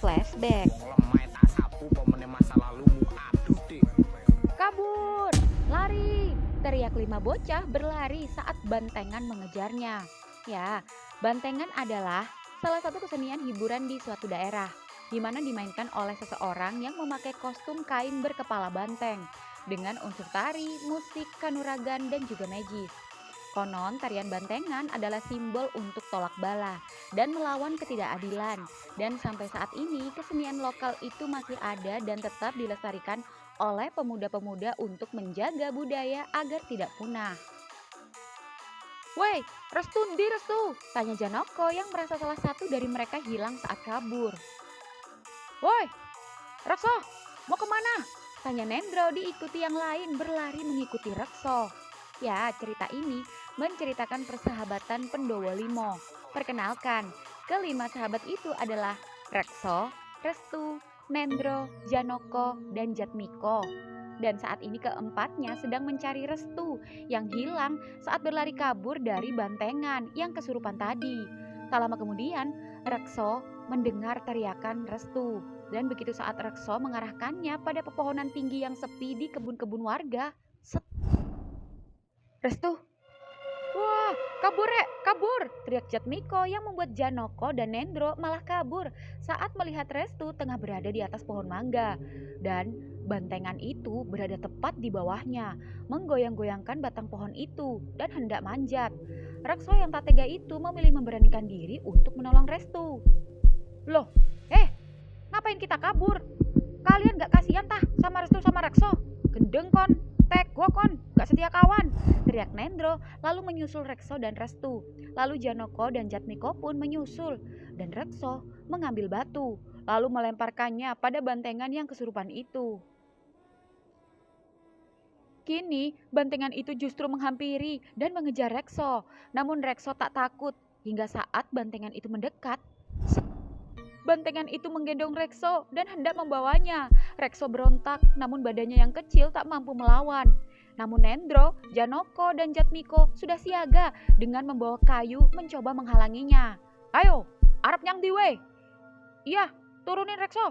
Flashback. Lemah tak sapu pemene masa lalumu. Aduh dek. Kabur! Lari! Teriak 5 bocah berlari saat bantengan mengejarnya. Ya, bantengan adalah salah satu kesenian hiburan di suatu daerah, di mana dimainkan oleh seseorang yang memakai kostum kain berkepala banteng, dengan unsur tari, musik, kanuragan, dan juga magis. Konon tarian bantengan adalah simbol untuk tolak bala dan melawan ketidakadilan. Dan sampai saat ini kesenian lokal itu masih ada dan tetap dilestarikan oleh pemuda-pemuda untuk menjaga budaya agar tidak punah. Woi, Restu ndi Restu? Tanya Janoko yang merasa salah satu dari mereka hilang saat kabur. Woi, Rekso, mau kemana? Tanya Nendro diikuti yang lain berlari mengikuti Rekso. Ya, cerita ini menceritakan persahabatan Pendowo Limo. Perkenalkan, kelima sahabat itu adalah Rekso, Restu, Nendro, Janoko, dan Jatmiko. Dan saat ini keempatnya sedang mencari Restu yang hilang saat berlari kabur dari bantengan yang kesurupan tadi. Tak lama kemudian, Rekso mendengar teriakan Restu. Dan begitu saat Rekso mengarahkannya pada pepohonan tinggi yang sepi di kebun-kebun warga, set. Restu, wah, kabur Rek, kabur! Teriak Jatmiko yang membuat Janoko dan Nendro malah kabur saat melihat Restu tengah berada di atas pohon mangga. Dan bantengan itu berada tepat di bawahnya, menggoyang-goyangkan batang pohon itu dan hendak manjat. Rekso yang tak tega itu memilih memberanikan diri untuk menolong Restu. Loh, ngapain kita kabur? Kalian gak kasihan tah sama Restu sama Rekso? Gendeng kon, tek gua kon, gak setia kawan, teriak Nendro lalu menyusul Rekso dan Restu. Lalu Janoko dan Jatmiko pun menyusul dan Rekso mengambil batu lalu melemparkannya pada bantengan yang kesurupan itu. Kini bantengan itu justru menghampiri dan mengejar Rekso. Namun Rekso tak takut hingga saat bantengan itu mendekat. Bantengan itu menggendong Rekso dan hendak membawanya. Rekso berontak, namun badannya yang kecil tak mampu melawan. Namun Nendro, Janoko, dan Jatmiko sudah siaga dengan membawa kayu mencoba menghalanginya. Ayo, arep nyang diwe. Iya, turunin Rekso.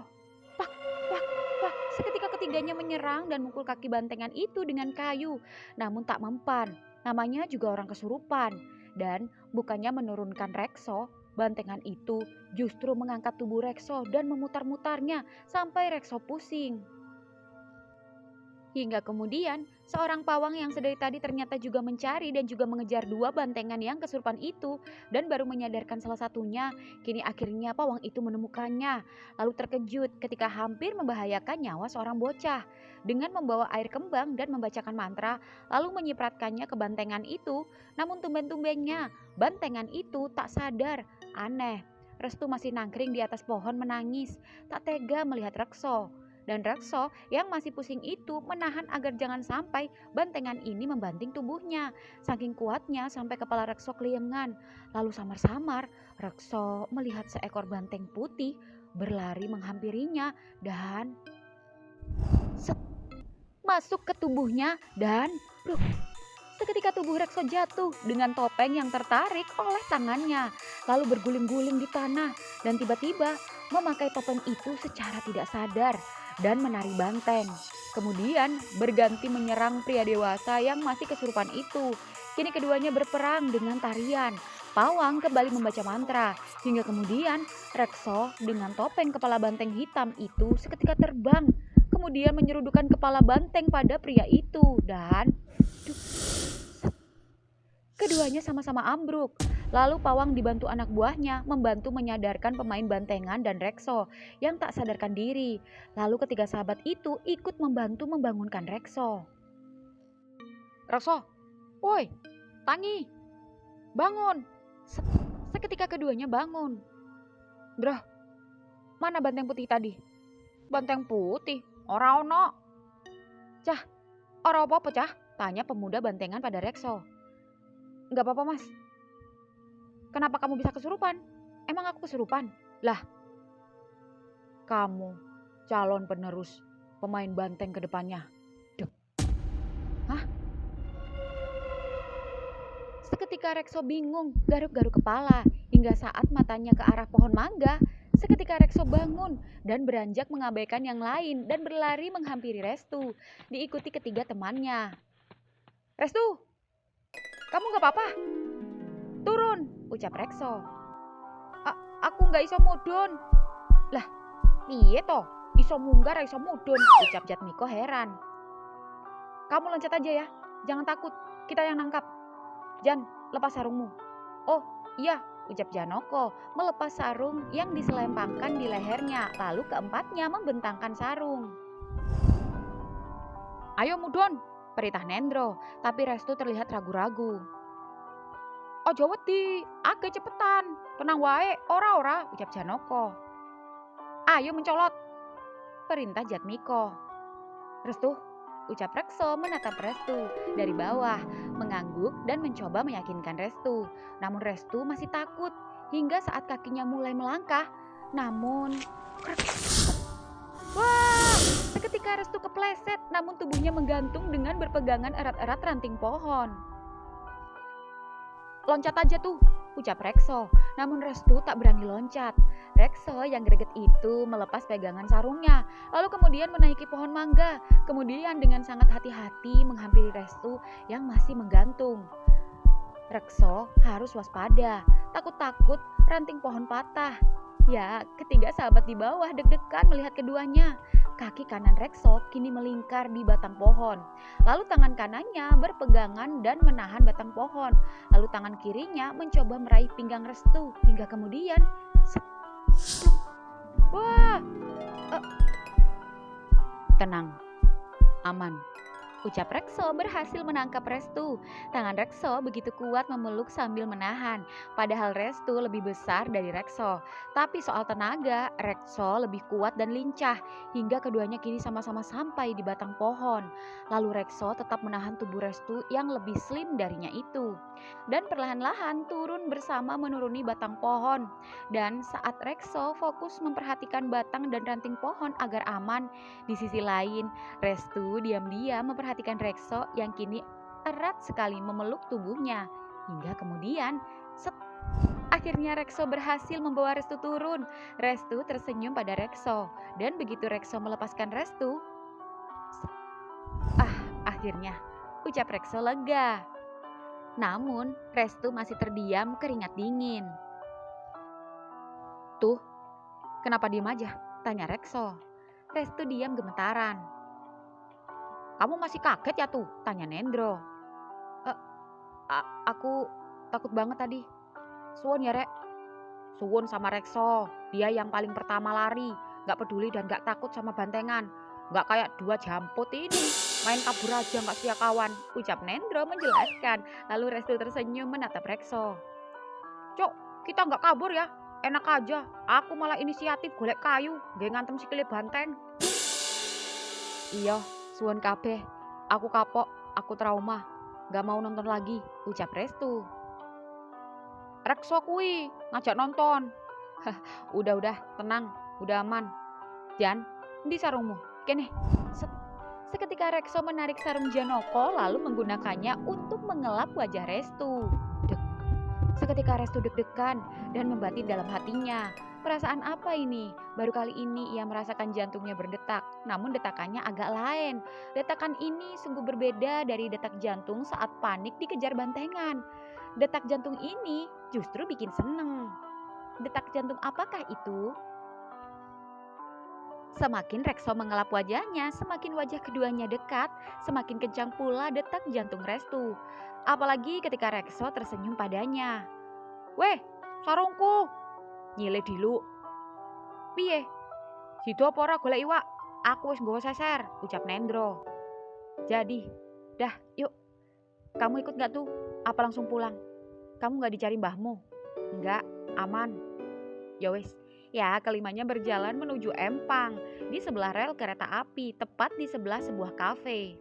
Pak, pak, pak. Seketika ketiganya menyerang dan mukul kaki bantengan itu dengan kayu. Namun tak mempan, namanya juga orang kesurupan. Dan bukannya menurunkan Rekso, bantengan itu justru mengangkat tubuh Rekso dan memutar-mutarnya sampai Rekso pusing. Hingga kemudian, seorang pawang yang sedari tadi ternyata juga mencari dan juga mengejar 2 bantengan yang kesurupan itu dan baru menyadarkan salah satunya. Kini akhirnya pawang itu menemukannya, lalu terkejut ketika hampir membahayakan nyawa seorang bocah. Dengan membawa air kembang dan membacakan mantra, lalu menyipratkannya ke bantengan itu. Namun tumben-tumbennya, bantengan itu tak sadar. Aneh, Restu masih nangkring di atas pohon menangis, tak tega melihat Rekso. Dan Rekso yang masih pusing itu menahan agar jangan sampai bantengan ini membanting tubuhnya. Saking kuatnya sampai kepala Rekso keliengan. Lalu samar-samar Rekso melihat seekor banteng putih berlari menghampirinya dan set, masuk ke tubuhnya dan seketika tubuh Rekso jatuh dengan topeng yang tertarik oleh tangannya. Lalu berguling-guling di tanah dan tiba-tiba memakai topeng itu secara tidak sadar dan menari banteng. Kemudian berganti menyerang pria dewasa yang masih kesurupan itu. Kini keduanya berperang dengan tarian. Pawang kembali membaca mantra. Hingga kemudian Rekso dengan topeng kepala banteng hitam itu seketika terbang. Kemudian menyerudukan kepala banteng pada pria itu dan keduanya sama-sama ambruk. Lalu pawang dibantu anak buahnya membantu menyadarkan pemain bantengan dan Rekso yang tak sadarkan diri. Lalu ketiga sahabat itu ikut membantu membangunkan Rekso. Rekso, woi, Tangi, bangun. Seketika keduanya bangun. Drah, mana banteng putih tadi? Banteng putih? Ora ono. Cah, ora apa-apa cah? Tanya pemuda bantengan pada Rekso. Enggak apa-apa mas. Kenapa kamu bisa kesurupan? Emang aku kesurupan? Lah, kamu calon penerus pemain banteng ke depannya. Duh. Hah? Seketika Rekso bingung, garuk-garuk kepala hingga saat matanya ke arah pohon mangga, Seketika Rekso bangun dan beranjak mengabaikan yang lain dan berlari menghampiri Restu, diikuti ketiga temannya. Restu, kamu gak apa-apa? Turun, ucap Rekso. Aku gak iso mudun. Lah, piye toh? Iso munggah iso mudun, ucap Jatmiko heran. Kamu loncat aja ya, jangan takut, kita yang nangkap. Jan, lepas sarungmu. Oh iya, ucap Janoko melepas sarung yang diselempangkan di lehernya, lalu keempatnya membentangkan sarung. Ayo mudun, perintah Nendro, tapi Restu terlihat ragu-ragu. Ojo wedi, age cepetan, tenang wae, ora, ucap Janoko. Ayo mencolot, perintah Jatmiko. Restu, ucap Rekso menatap Restu dari bawah, mengangguk dan mencoba meyakinkan Restu. Namun Restu masih takut hingga saat kakinya mulai melangkah. Namun, wah! Seketika Restu kepleset, namun tubuhnya menggantung dengan berpegangan erat-erat ranting pohon. Loncat aja tuh, ucap Rekso. Namun Restu tak berani loncat. Rekso yang greget itu melepas pegangan sarungnya, lalu kemudian menaiki pohon mangga. Kemudian dengan sangat hati-hati menghampiri Restu yang masih menggantung. Rekso harus waspada, takut-takut ranting pohon patah. Ya, ketiga sahabat di bawah deg-degan melihat keduanya. Kaki kanan Rekso kini melingkar di batang pohon. Lalu tangan kanannya berpegangan dan menahan batang pohon. Lalu tangan kirinya mencoba meraih pinggang Restu hingga kemudian wah! Tenang, aman, ucap Rekso berhasil menangkap Restu. Tangan Rekso begitu kuat memeluk sambil menahan. Padahal Restu lebih besar dari Rekso. Tapi soal tenaga, Rekso lebih kuat dan lincah. Hingga keduanya kini sama-sama sampai di batang pohon. Lalu Rekso tetap menahan tubuh Restu yang lebih slim darinya itu. Dan perlahan-lahan turun bersama menuruni batang pohon. Dan saat Rekso fokus memperhatikan batang dan ranting pohon agar aman, di sisi lain Restu diam-diam memperhatikan Rekso yang kini erat sekali memeluk tubuhnya. Hingga kemudian, akhirnya Rekso berhasil membawa Restu turun. Restu tersenyum pada Rekso. Dan begitu Rekso melepaskan Restu, akhirnya, ucap Rekso lega. Namun, Restu masih terdiam keringat dingin. Tuh, kenapa diam aja? Tanya Rekso. Restu diam gemetaran. Kamu masih kaget ya tuh? Tanya Nendro. Aku takut banget tadi. Suwon ya Rek. Suwon sama Rekso. Dia yang paling pertama lari. Gak peduli dan gak takut sama bantengan. Gak kayak dua jamput ini. Main kabur aja gak setia kawan, ucap Nendro menjelaskan. Lalu Restu tersenyum menatap Rekso. Cok, kita gak kabur ya. Enak aja, aku malah inisiatif golek kayu, gak ngantem sikile banteng. Iya, suwon kabeh. Aku kapok, aku trauma. Gak mau nonton lagi, ucap Restu. Rekso kui, ngajak nonton. Udah, tenang, udah aman. Jan, di sarungmu, kene. Seketika Rekso menarik sarung Janoko lalu menggunakannya untuk mengelap wajah Restu. Seketika Restu deg-degan dan membatin dalam hatinya. Perasaan apa ini? Baru kali ini ia merasakan jantungnya berdetak, namun detakannya agak lain. Detakan ini sungguh berbeda dari detak jantung saat panik dikejar bantengan. Detak jantung ini justru bikin seneng. Detak jantung apakah itu? Semakin Rekso mengelap wajahnya, semakin wajah keduanya dekat, semakin kencang pula detak jantung Restu. Apalagi ketika Rekso tersenyum padanya. Weh, sarungku. Nyile dilu. Piye? Sido apa ora golek iwak? Aku wis nggawa seser, ucap Nendro. Jadi, dah yuk. Kamu ikut gak tuh? Apa langsung pulang? Kamu gak dicari mbahmu? Enggak, aman. Ya wis. Ya, kelimanya berjalan menuju Empang, di sebelah rel kereta api, tepat di sebelah sebuah kafe.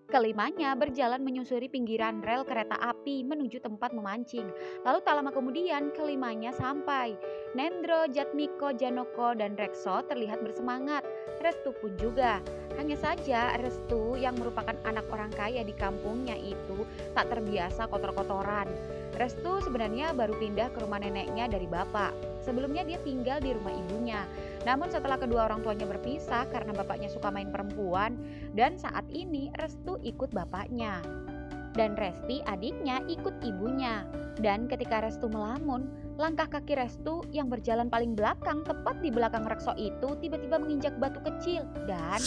Kelimanya berjalan menyusuri pinggiran rel kereta api menuju tempat memancing. Lalu tak lama kemudian kelimanya sampai. Nendro, Jatmiko, Janoko, dan Rekso terlihat bersemangat. Restu pun juga. Hanya saja Restu yang merupakan anak orang kaya di kampungnya itu tak terbiasa kotor-kotoran. Restu sebenarnya baru pindah ke rumah neneknya dari bapak. Sebelumnya dia tinggal di rumah ibunya. Namun setelah kedua orang tuanya berpisah karena bapaknya suka main perempuan, dan saat ini Restu ikut bapaknya. Dan Resti adiknya ikut ibunya. Dan ketika Restu melamun, langkah kaki Restu yang berjalan paling belakang tepat di belakang Rekso itu tiba-tiba menginjak batu kecil dan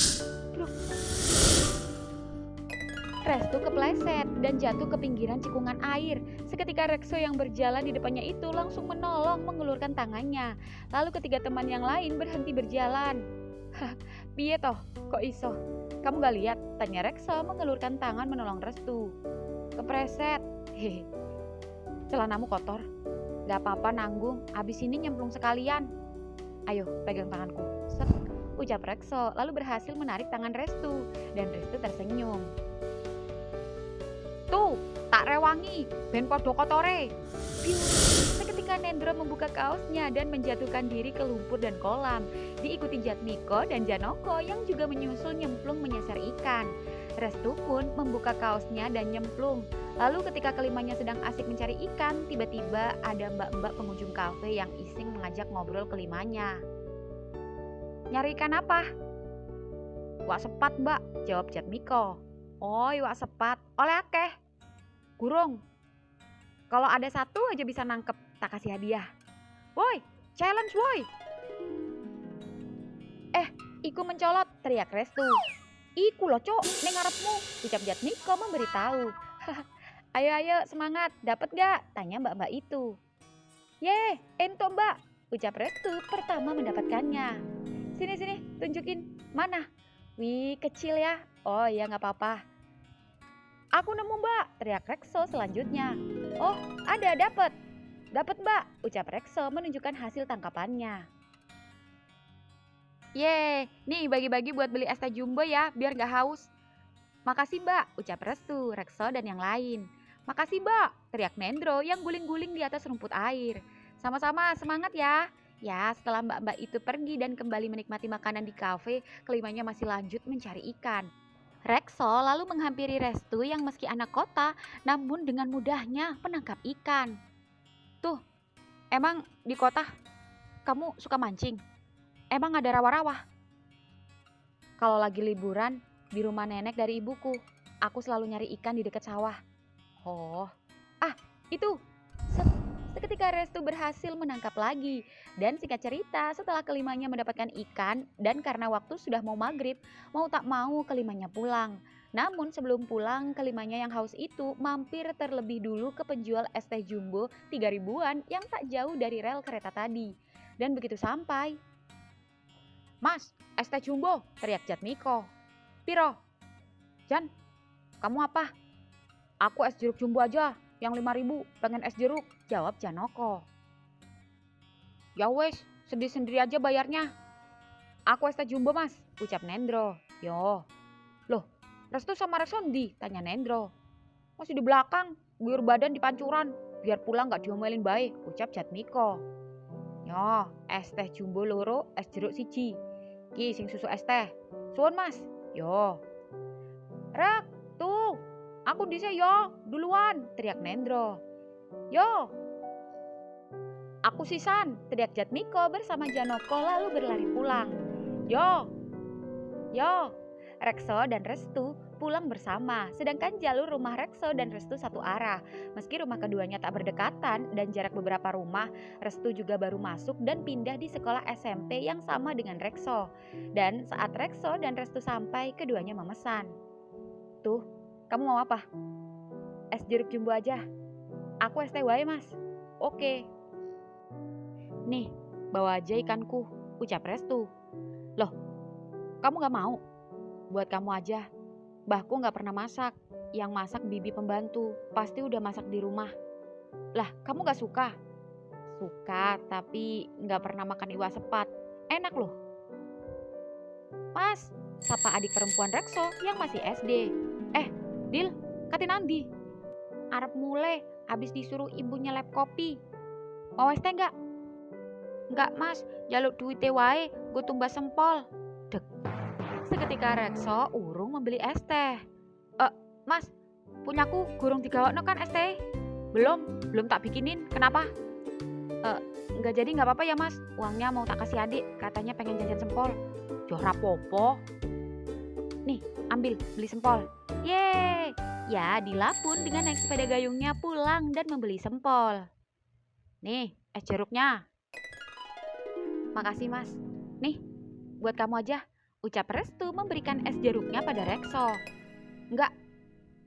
Restu kepleset dan jatuh ke pinggiran cikungan air. Seketika Rekso yang berjalan di depannya itu langsung menolong mengulurkan tangannya. Lalu ketiga teman yang lain berhenti berjalan. Hah, piye toh? Kok iso? Kamu gak lihat? Tanya Rekso mengelurkan tangan menolong Restu. Kepreset. Hehe. Celanamu kotor. Gak apa-apa nanggung, abis ini nyemplung sekalian. Ayo pegang tanganku. Set, ucap Rekso lalu berhasil menarik tangan Restu. Dan Restu tersenyum. Tuh, tak rewangi, ben podo kotore. Piu. Seketika Nendro membuka kaosnya dan menjatuhkan diri ke lumpur dan kolam. Diikuti Jatmiko dan Janoko yang juga menyusul nyemplung menyasar ikan. Restu pun membuka kaosnya dan nyemplung. Lalu ketika kelimanya sedang asik mencari ikan, tiba-tiba ada mbak-mbak pengunjung kafe yang iseng mengajak ngobrol kelimanya. Nyari ikan apa? Wak sepat mbak, jawab Jatmiko. Oh, wak sepat, oleh akeh. Gurung, kalau ada satu aja bisa nangkep, tak kasih hadiah. Woi, challenge woi. Iku mencolot, teriak Restu. Iku loh cok, ning ngarepmu, ucap Jatmiko memberitahu. Ayo semangat, dapat gak? Tanya mbak-mbak itu. Ye, ento mbak, ucap Restu pertama mendapatkannya. Sini, tunjukin, mana? Wih, kecil ya. Oh iya gak apa-apa. Aku nemu mbak, teriak Rekso selanjutnya. Oh, ada, dapat mbak, ucap Rekso menunjukkan hasil tangkapannya. Ye, nih bagi-bagi buat beli es teh jumbo ya, biar gak haus. Makasih mbak, ucap Restu, Rekso dan yang lain. Makasih mbak, teriak Nendro yang guling-guling di atas rumput air. Sama-sama, semangat ya. Ya, setelah mbak-mbak itu pergi dan kembali menikmati makanan di kafe, kelimanya masih lanjut mencari ikan. Rekso lalu menghampiri Restu yang meski anak kota, namun dengan mudahnya menangkap ikan. Tuh, emang di kota kamu suka mancing? Emang ada rawa-rawa? Kalau lagi liburan di rumah nenek dari ibuku, aku selalu nyari ikan di dekat sawah. Oh, itu. Seketika Restu berhasil menangkap lagi. Dan singkat cerita, setelah kelimanya mendapatkan ikan dan karena waktu sudah mau maghrib, mau tak mau kelimanya pulang. Namun sebelum pulang, kelimanya yang haus itu mampir terlebih dulu ke penjual es teh jumbo 3 ribuan yang tak jauh dari rel kereta tadi. Dan begitu sampai, Mas, es teh jumbo, teriak Jatmiko. Piro? Jan, kamu apa? Aku es jeruk jumbo aja, yang 5.000, pengen es jeruk, jawab Janoko. Ya wes, sendiri-sendiri aja bayarnya. Aku es teh jumbo mas, ucap Nendro. Yo, loh, Restu sama Rekso ndi? Tanya Nendro. Masih di belakang, guyur badan di pancuran, biar pulang gak diomelin bae, ucap Jatmiko. Yo, es teh jumbo loro, es jeruk siji. Ki sing susu es teh. Suwun mas. Yo. Rek, tuh. Aku dhisik yo, duluan, teriak Nendro. Yo. Aku sisan, teriak Jatmiko bersama Janoko lalu berlari pulang. Yo. Rekso dan Restu pulang bersama, sedangkan jalur rumah Rekso dan Restu satu arah. Meski rumah keduanya tak berdekatan dan jarak beberapa rumah, Restu juga baru masuk dan pindah di sekolah SMP yang sama dengan Rekso. Dan saat Rekso dan Restu sampai, keduanya memesan. Tuh, kamu mau apa? Es jeruk jumbo aja. Aku es teh wae mas. Oke. Nih, bawa aja ikanku, ucap Restu. Loh, kamu gak mau? Buat kamu aja. Mbahku gak pernah masak. Yang masak bibi pembantu. Pasti udah masak di rumah. Lah, kamu gak suka? Suka, tapi gak pernah makan iwak sepat. Enak loh. Mas, sapa adik perempuan Rekso yang masih SD. Dil, katin andi. Arep mulai, habis disuruh ibunya lep kopi. Mau es teh gak? Enggak mas, jaluk duite wae, gue tumbas sempol. Dek. Seketika Rekso urung membeli es teh. Mas, punyaku gurung digawakno kan es teh? Belum tak bikinin. Kenapa? Nggak jadi nggak apa-apa ya mas. Uangnya mau tak kasih adik. Katanya pengen jajan sempol. Joh rapopo. Nih, ambil, beli sempol. Yeay. Ya, Dila pun dengan naik sepeda gayungnya pulang dan membeli sempol. Nih, es jeruknya. Makasih mas. Nih, buat kamu aja. Ucap Restu memberikan es jeruknya pada Rekso. Enggak,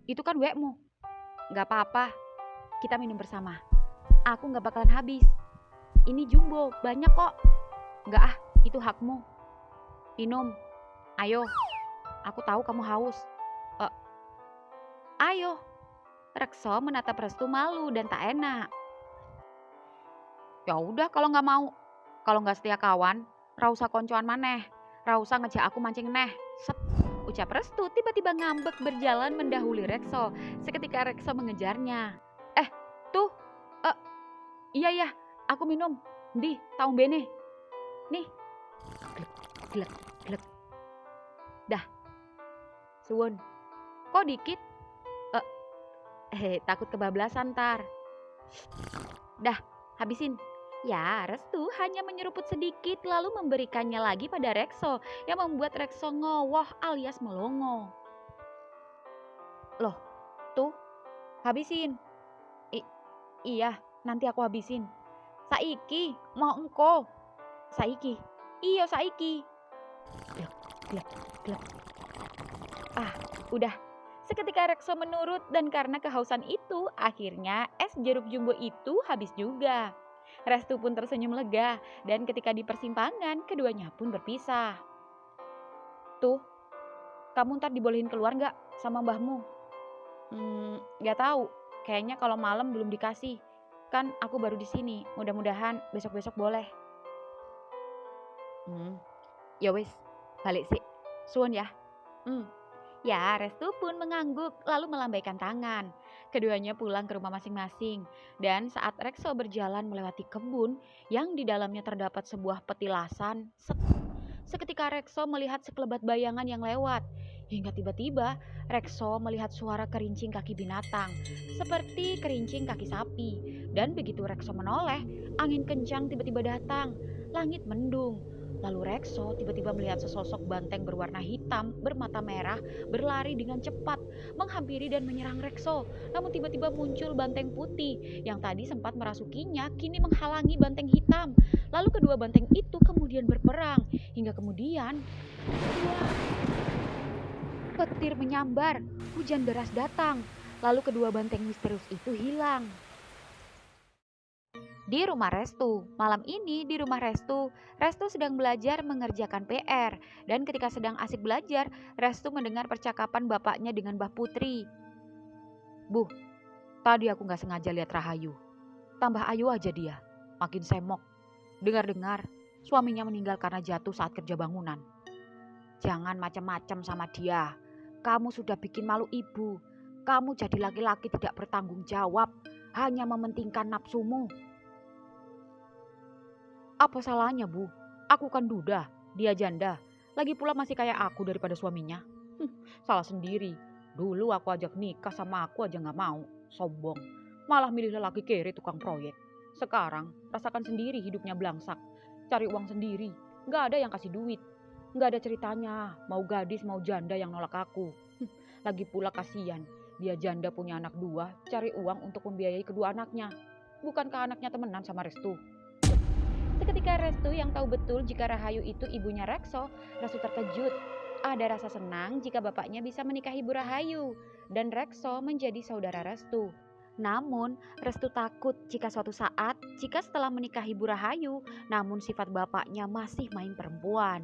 itu kan wekmu. Enggak apa-apa, kita minum bersama. Aku nggak bakalan habis. Ini jumbo, banyak kok. Enggak itu hakmu. Minum, ayo. Aku tahu kamu haus. Ayo. Rekso menatap Restu malu dan tak enak. Ya udah kalau nggak mau. Kalau nggak setia kawan, rausa koncoan maneh. Rausa ngejak aku mancing neh. Set. Ucap Restu tiba-tiba ngambek berjalan mendahului Rekso. Seketika Rekso mengejarnya. Tuh. Iya, aku minum. Di, taung bene. Nih. Glek, glek. Dah. Suwun. Kok dikit? Takut kebablasan ntar. Dah, habisin. Ya, Restu hanya menyeruput sedikit lalu memberikannya lagi pada Rekso yang membuat Rekso ngowoh alias melongo. Loh, tuh, habisin. Iya, nanti aku habisin. Saiki, mau engko. Saiki. Iya, saiki. Glek, glek, glek. Udah. Seketika Rekso menurut dan karena kehausan itu, akhirnya es jeruk jumbo itu habis juga. Restu pun tersenyum lega dan ketika di persimpangan, keduanya pun berpisah. Tuh, kamu ntar dibolehin keluar gak sama mbahmu? Gak tahu. Kayaknya kalau malam belum dikasih. Kan aku baru di sini. Mudah-mudahan besok-besok boleh. Ya wis, balik sih. Suwun ya. Ya, Restu pun mengangguk lalu melambaikan tangan. Keduanya pulang ke rumah masing-masing. Dan saat Rekso berjalan melewati kebun yang di dalamnya terdapat sebuah petilasan, seketika Rekso melihat sekelebat bayangan yang lewat. Hingga tiba-tiba Rekso melihat suara kerincing kaki binatang, seperti kerincing kaki sapi. Dan begitu Rekso menoleh, angin kencang tiba-tiba datang, langit mendung. Lalu Rekso tiba-tiba melihat sesosok banteng berwarna hitam bermata merah berlari dengan cepat menghampiri dan menyerang Rekso. Namun tiba-tiba muncul banteng putih yang tadi sempat merasukinya kini menghalangi banteng hitam. Lalu kedua banteng itu kemudian berperang hingga kemudian petir menyambar, hujan deras datang. Lalu kedua banteng misterius itu hilang. Di rumah Restu, malam ini di rumah Restu sedang belajar mengerjakan PR. Dan ketika sedang asik belajar, Restu mendengar percakapan bapaknya dengan Mbah Putri. Bu, tadi aku gak sengaja lihat Rahayu. Tambah ayu aja dia, makin semok. Dengar-dengar, suaminya meninggal karena jatuh saat kerja bangunan. Jangan macam-macam sama dia. Kamu sudah bikin malu ibu. Kamu jadi laki-laki tidak bertanggung jawab, hanya mementingkan nafsumu. Apa salahnya bu? Aku kan duda, dia janda. Lagi pula masih kayak aku daripada suaminya. Salah sendiri. Dulu aku ajak nikah sama aku aja gak mau. Sombong. Malah milih lelaki kere tukang proyek. Sekarang rasakan sendiri hidupnya belangsak. Cari uang sendiri. Gak ada yang kasih duit. Gak ada ceritanya. Mau gadis mau janda yang nolak aku. Lagi pula kasihan. Dia janda punya anak 2. Cari uang untuk membiayai kedua anaknya. Bukankah anaknya temenan sama Restu? Seketika Restu yang tahu betul jika Rahayu itu ibunya Rekso, Restu terkejut. Ada rasa senang jika bapaknya bisa menikahi Bu Rahayu dan Rekso menjadi saudara Restu. Namun Restu takut jika suatu saat jika setelah menikahi Bu Rahayu, namun sifat bapaknya masih main perempuan.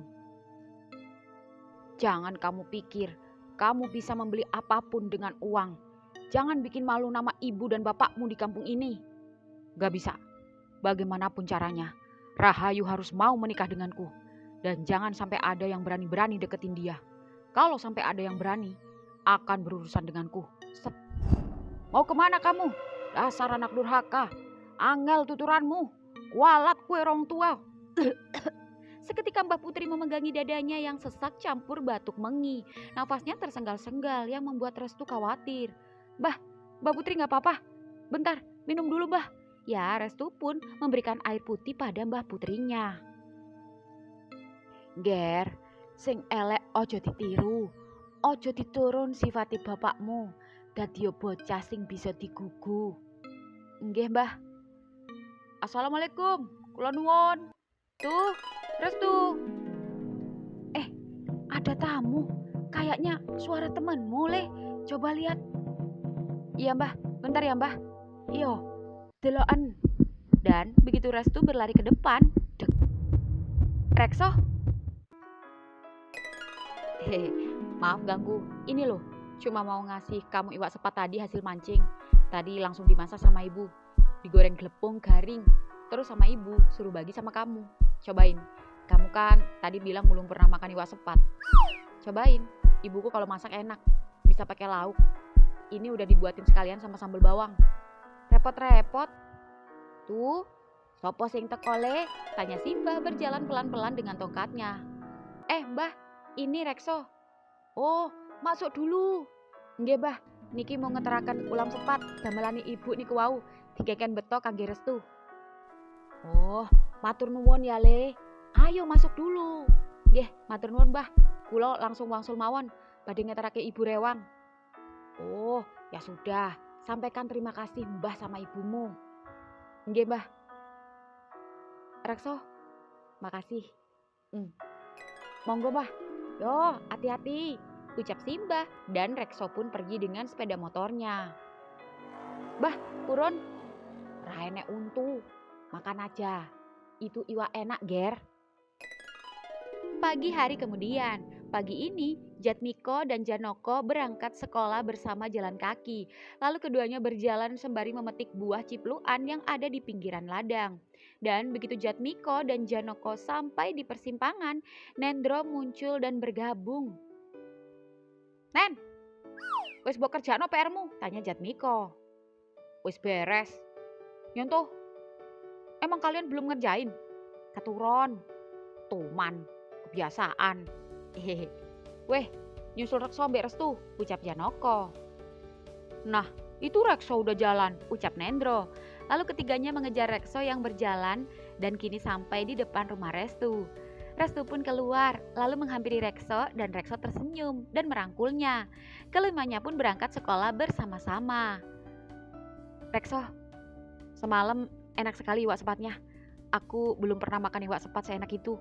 Jangan kamu pikir kamu bisa membeli apapun dengan uang. Jangan bikin malu nama ibu dan bapakmu di kampung ini. Gak bisa. Bagaimanapun caranya, Rahayu harus mau menikah denganku. Dan jangan sampai ada yang berani-berani deketin dia. Kalau sampai ada yang berani, akan berurusan denganku. Set. Mau kemana kamu? Dasar anak durhaka. Angel tuturanmu. Kualat kue rong tua. Seketika Mbah Putri memegangi dadanya yang sesak campur batuk mengi. Nafasnya tersenggal-senggal yang membuat Restu khawatir. Mbah Putri gak apa-apa. Bentar, minum dulu Mbah. Ya, Restu pun memberikan air putih pada Mbah putrinya. Ger, sing elek ojo ditiru. Ojo diturun sifati bapakmu. Dadi bocah sing bisa digugu. Nggih, Mbah. Assalamualaikum. Kula nuwun. Tuh, Restu. Ada tamu. Kayaknya suara temenmu, Le. Coba lihat. Iya, Mbah. Bentar ya, Mbah. Iyo, deloken. Dan begitu Restu berlari ke depan, dek. Rekso. Hehe, maaf ganggu. Ini loh, cuma mau ngasih kamu iwak sepat tadi hasil mancing. Tadi langsung dimasak sama ibu. Digoreng glepung garing. Terus sama ibu suruh bagi sama kamu. Cobain. Kamu kan tadi bilang belum pernah makan iwak sepat. Cobain. Ibuku kalau masak enak. Bisa pakai lauk. Ini udah dibuatin sekalian sama sambal bawang. Repot-repot. Tuh, sopo sing teko Le? Tanya si Mbah berjalan pelan-pelan dengan tongkatnya. Mbah, ini Rekso. Oh, masuk dulu. Nggih, Mbah. Niki mau ngeteraken ulam sepat damelane ibu niku wau. Digeken beto kangge Restu. Oh, matur nuwun ya Le. Ayo masuk dulu. Nggih, matur nuwun Mbah. Kula langsung wangsul mawon badhe ngeterake Ibu Rewang. Oh, ya sudah. Sampaikan terima kasih Mbah sama ibumu. Nggih, Mbah. Rekso, makasih. Monggo, Mbah. Yo, hati-hati. Ucap si Mbah dan Rekso pun pergi dengan sepeda motornya. Mbah, purun. Raene untu. Makan aja. Itu iwak enak, Ger. Pagi hari kemudian, pagi ini Jatmiko dan Janoko berangkat sekolah bersama jalan kaki. Lalu keduanya berjalan sembari memetik buah cipluan yang ada di pinggiran ladang. Dan begitu Jatmiko dan Janoko sampai di persimpangan, Nendro muncul dan bergabung. Nen, wis mbok kerjaan PR-mu? Tanya Jatmiko. Wis beres. Nyontoh, emang kalian belum ngerjain? Katuron, tuman, kebiasaan. Hehehe. Weh, nyusul Rekso mbek Restu, ucap Janoko. Nah, itu Rekso udah jalan, ucap Nendro. Lalu ketiganya mengejar Rekso yang berjalan dan kini sampai di depan rumah Restu. Restu pun keluar, lalu menghampiri Rekso dan Rekso tersenyum dan merangkulnya. Kelimanya pun berangkat sekolah bersama-sama. Rekso, semalam enak sekali iwak sepatnya. Aku belum pernah makan iwak sepat seenak itu.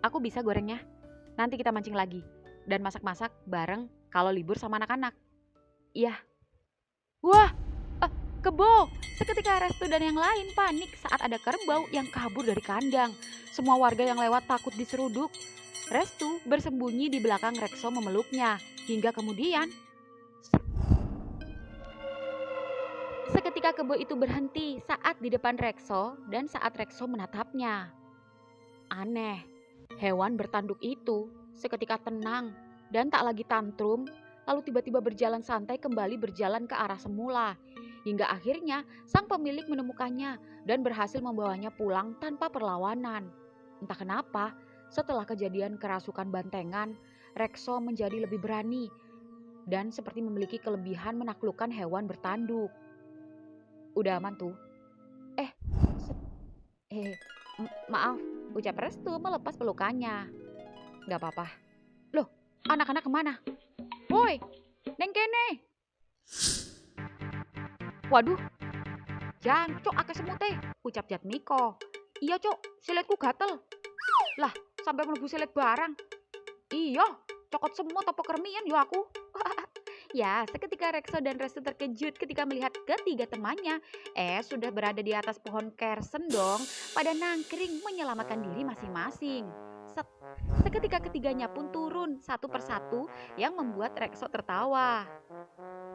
Aku bisa gorengnya. Nanti kita mancing lagi. Dan masak-masak bareng kalau libur sama anak-anak. Iya. Wah, kebo! Seketika Restu dan yang lain panik saat ada kerbau yang kabur dari kandang. Semua warga yang lewat takut diseruduk. Restu bersembunyi di belakang Rekso memeluknya. Hingga kemudian seketika kebo itu berhenti saat di depan Rekso dan saat Rekso menatapnya. Aneh, hewan bertanduk itu seketika tenang dan tak lagi tantrum, lalu tiba-tiba berjalan santai kembali berjalan ke arah semula. Hingga akhirnya sang pemilik menemukannya dan berhasil membawanya pulang tanpa perlawanan. Entah kenapa, setelah kejadian kerasukan bantengan, Rekso menjadi lebih berani dan seperti memiliki kelebihan menaklukkan hewan bertanduk. Udah aman tuh. Maaf, ucap Restu melepas pelukannya. Gak apa-apa. Loh, anak-anak kemana? Woi, neng kene. Waduh, jancuk akeh semute, ucap Jatmiko. Iya cok, silitku gatel. Lah, sampai mlebu silit barang. Iya, cokot semut apa kermian yo aku. Ya, seketika Rekso dan Restu terkejut ketika melihat ketiga temannya. Sudah berada di atas pohon kersen dong, pada nangkring menyelamatkan diri masing-masing. Seketika ketiganya pun turun satu persatu yang membuat Rekso tertawa.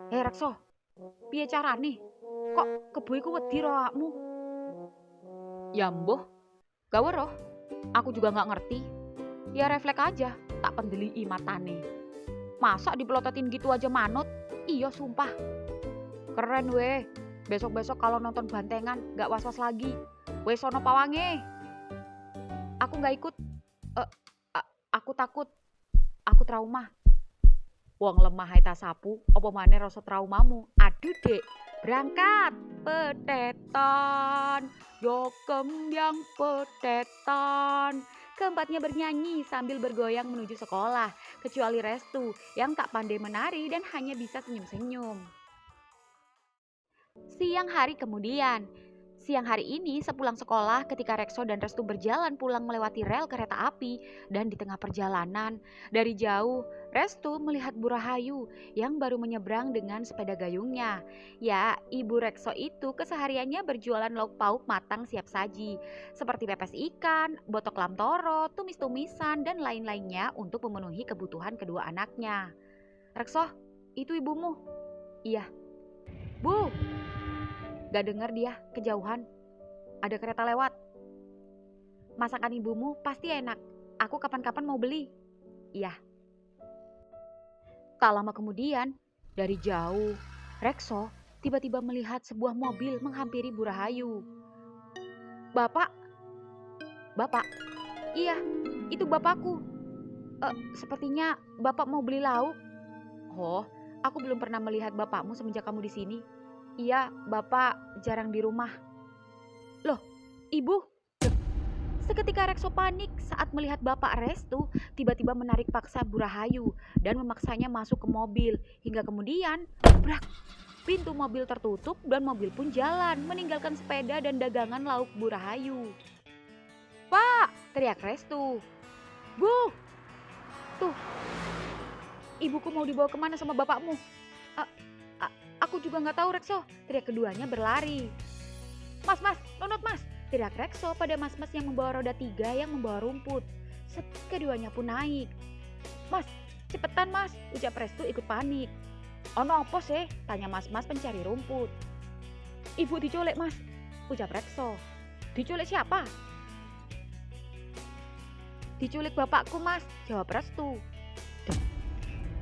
Rekso, piye carane? Kok kebo iku wedi ro awakmu? Ya mbuh, gawe roh. Aku juga gak ngerti. Ya refleks aja, tak pendeli matane. Masa dipelototin gitu aja manut? Iya sumpah. Keren weh. Besok-besok kalau nonton bantengan gak was-was lagi. Weh sono pawange. Aku gak ikut. Aku takut. Aku trauma. Wong lemah hai ta sapu, apa maneh rasa traumamu? Aduh dek, Berangkat petetan, yo kembyang petetan. Keempatnya bernyanyi sambil bergoyang menuju sekolah, kecuali Restu yang tak pandai menari dan hanya bisa senyum-senyum. Siang hari ini sepulang sekolah ketika Rekso dan Restu berjalan pulang melewati rel kereta api dan di tengah perjalanan, dari jauh Restu melihat Bu Rahayu yang baru menyeberang dengan sepeda gayungnya. Ya, Ibu Rekso itu kesehariannya berjualan lauk pauk matang siap saji, seperti pepes ikan, botok lamtoro, tumis-tumisan, dan lain-lainnya untuk memenuhi kebutuhan kedua anaknya. Rekso, itu ibumu? Iya. Bu! Gak dengar dia, kejauhan. Ada kereta lewat. Masakan ibumu pasti enak. Aku kapan-kapan mau beli. Iya. Tak lama kemudian, dari jauh, Rekso tiba-tiba melihat sebuah mobil menghampiri Bu Rahayu. Bapak? Bapak? Iya, itu bapakku. Sepertinya bapak mau beli lauk. Oh, aku belum pernah melihat bapakmu semenjak kamu di sini. Iya, bapak jarang di rumah. Loh, ibu? Seketika Rekso panik saat melihat bapak Restu tiba-tiba menarik paksa Bu Rahayu dan memaksanya masuk ke mobil. Hingga kemudian, brak, pintu mobil tertutup dan mobil pun jalan meninggalkan sepeda dan dagangan lauk Bu Rahayu. Pak, teriak Restu. Bu, tuh, ibuku mau dibawa kemana sama bapakmu? Aku juga nggak tahu Rekso, teriak keduanya berlari. Mas, nunut mas, teriak Rekso pada mas-mas yang membawa roda 3 yang membawa rumput. Keduanya pun naik. Mas, cepetan mas, ucap Restu ikut panik. Ono apa sih? Tanya mas-mas pencari rumput. Ibu diculik mas, ucap Rekso. Diculik siapa? Diculik bapakku mas, jawab Restu.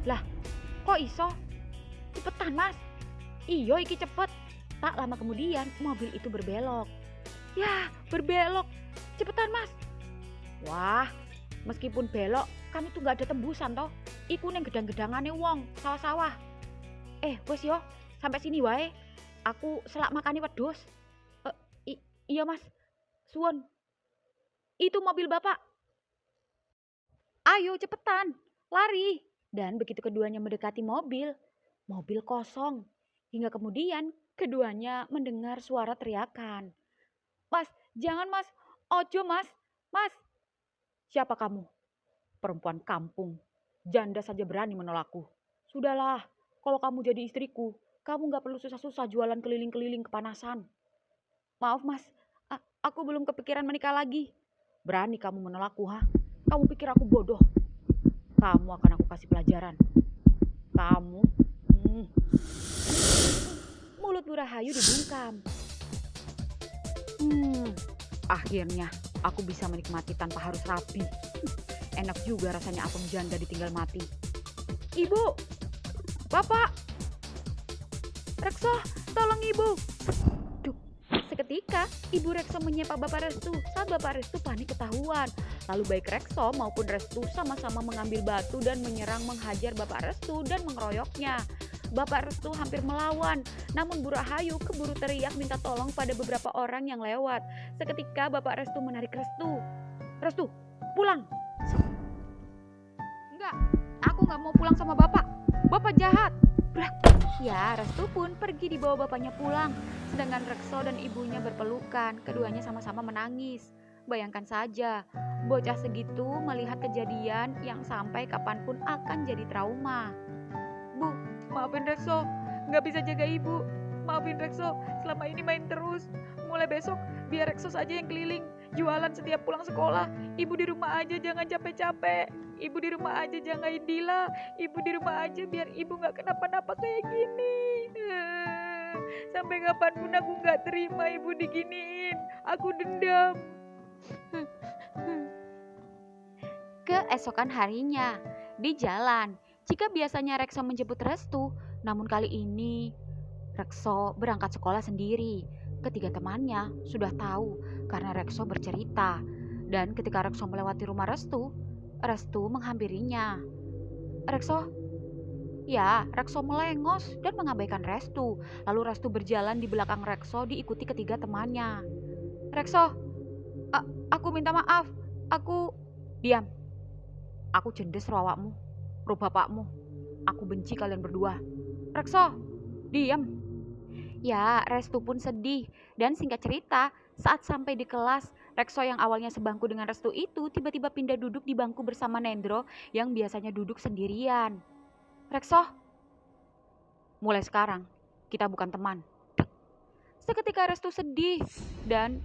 Lah, kok iso? Cepetan mas. Iyo iki cepet. Tak lama kemudian mobil itu berbelok. Ya, berbelok. Cepetan mas. Wah, meskipun belok kan itu gak ada tembusan toh. Iku neng gedang-gedangane wong, sawah-sawah. Wes yo, sampai sini wae. Aku selak makani wedhus. Iya mas, suwun. Itu mobil bapak. Ayo cepetan, lari. Dan begitu keduanya mendekati mobil kosong. Hingga kemudian keduanya mendengar suara teriakan. Mas, jangan mas, ojo mas, mas. Siapa kamu? Perempuan kampung, janda saja berani menolakku. Sudahlah, kalau kamu jadi istriku, kamu gak perlu susah-susah jualan keliling-keliling kepanasan. Maaf mas, aku belum kepikiran menikah lagi. Berani kamu menolakku, ha? Kamu pikir aku bodoh? Kamu akan aku kasih pelajaran. Kamu... Mulut Bu Rahayu dibungkam. Akhirnya aku bisa menikmati tanpa harus rapi. Enak juga rasanya apem janda ditinggal mati. Ibu! Bapak! Rekso, tolong ibu! Duh, seketika ibu Rekso menyapa Bapak Restu saat Bapak Restu panik ketahuan. Lalu baik Rekso maupun Restu sama-sama mengambil batu dan menyerang menghajar Bapak Restu dan mengeroyoknya. Bapak Restu hampir melawan, namun Bu Rahayu keburu teriak minta tolong pada beberapa orang yang lewat. Seketika Bapak Restu menarik Restu. Restu, pulang! Enggak, aku gak mau pulang sama Bapak. Bapak jahat! Brak! Ya, Restu pun pergi dibawa bapaknya pulang. Sedangkan Rekso dan ibunya berpelukan, keduanya sama-sama menangis. Bayangkan saja, bocah segitu melihat kejadian yang sampai kapanpun akan jadi trauma. Bu, maafin Rekso, gak bisa jaga ibu. Maafin Rekso, selama ini main terus. Mulai besok, biar Rekso saja yang keliling. Jualan setiap pulang sekolah. Ibu di rumah aja, jangan capek-capek. Ibu di rumah aja, jangan Dila. Ibu di rumah aja, biar ibu gak kenapa-napa kayak gini. Sampai kapanpun aku gak terima ibu diginiin. Aku dendam. Keesokan harinya, di jalan, jika biasanya Rekso menjemput Restu, namun kali ini Rekso berangkat sekolah sendiri. Ketiga temannya sudah tahu karena Rekso bercerita. Dan ketika Rekso melewati rumah Restu, Restu menghampirinya. Rekso, Ya, Rekso melengos dan mengabaikan Restu. Lalu Restu berjalan di belakang Rekso diikuti ketiga temannya. Rekso, aku minta maaf. Aku... Diam. Aku jendes roh awakmu, roh bapakmu. Aku benci kalian berdua. Rekso, diam. Ya, Restu pun sedih. Dan singkat cerita, saat sampai di kelas, Rekso yang awalnya sebangku dengan Restu itu tiba-tiba pindah duduk di bangku bersama Nendro yang biasanya duduk sendirian. Rekso, mulai sekarang kita bukan teman. Seketika Restu sedih dan